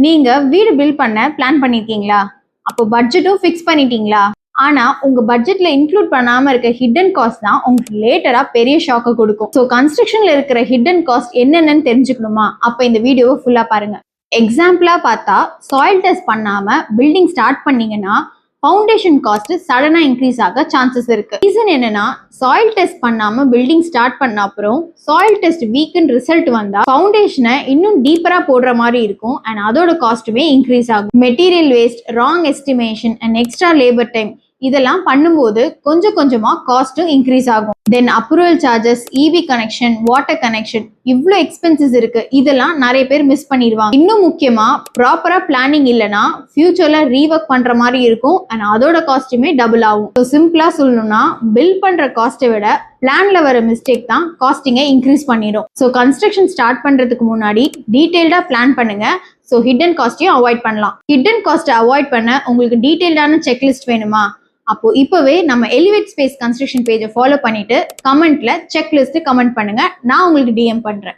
நீங்க வீடு பில்ட் பண்ண பிளான் பண்ணிருக்கீங்களா? அப்போ பட்ஜெட்டும் ஃபிக்ஸ் பண்ணிட்டீங்களா? ஆனா உங்க பட்ஜெட்ல இன்க்ளூட் பண்ணாம இருக்க ஹிடன் காஸ்ட் தான் உங்களுக்கு லேட்டரா பெரிய ஷாக்க கொடுக்கும். ஸோ கன்ஸ்ட்ரக்ஷன்ல இருக்கிற ஹிடன் காஸ்ட் என்னென்னு தெரிஞ்சுக்கணுமா? அப்ப இந்த வீடியோவை ஃபுல்லா பாருங்க. எக்ஸாம்பிளா பார்த்தா சாயில் டெஸ்ட் பண்ணாம பில்டிங் ஸ்டார்ட் பண்ணீங்கன்னா ஃபவுண்டேஷன் காஸ்ட் சடனா இன்க்ரீஸ் ஆக சான்சஸ் இருக்கு. ரீசன் என்னன்னா சாயில் டெஸ்ட் பண்ணாம பில்டிங் ஸ்டார்ட் பண்ண அப்புறம் சாயில் டெஸ்ட் வீக்குன்னு ரிசல்ட் வந்தா ஃபவுண்டேஷனை இன்னும் டீப்பரா போடுற மாதிரி இருக்கும் அண்ட் அதோட காஸ்ட்டுமே இன்க்ரீஸ் ஆகும். Material waste, wrong estimation and extra labour time இதெல்லாம் பண்ணும்போது கொஞ்சம் கொஞ்சமா காஸ்ட்டும் இன்க்ரீஸ் ஆகும். Then approval charges, EB connection, water connection இவ்வளோ எக்ஸ்பென்சஸ் இருக்கு. இதெல்லாம் நிறைய பேர் மிஸ் பண்ணிடுவாங்க. இன்னும் முக்கியமா ப்ராப்பரா பிளானிங் இல்லைன்னா ஃபியூச்சர்ல ரீவொர்க் பண்ற மாதிரி இருக்கும் அண்ட் அதோட காஸ்ட்டுமே டபுள் ஆகும். ஸோ சிம்பிளா சொல்லணும்னா பில் பண்ற காஸ்ட்டை விட பிளான்ல வர மிஸ்டேக் தான் காஸ்டிங்கை இன்க்ரீஸ் பண்ணிடும். ஸோ கன்ஸ்ட்ரக்ஷன் ஸ்டார்ட் பண்றதுக்கு முன்னாடி டீடைல்டா பிளான் பண்ணுங்க. ஸோ ஹிடன் காஸ்ட்டையும் அவாய்ட் பண்ணலாம். ஹிடன் காஸ்ட்டை அவாய்ட் பண்ண உங்களுக்கு டீடைல்டான செக்லிஸ்ட் வேணுமா? அப்போ இப்பவே நம்ம எலிவேட் ஸ்பேஸ் கன்ஸ்ட்ரக்ஷன் பேஜை ஃபாலோ பண்ணிட்டு கமெண்ட்ல செக்லிஸ்ட் கமெண்ட் பண்ணுங்க. நான் உங்களுக்கு டிஎம் பண்றேன்.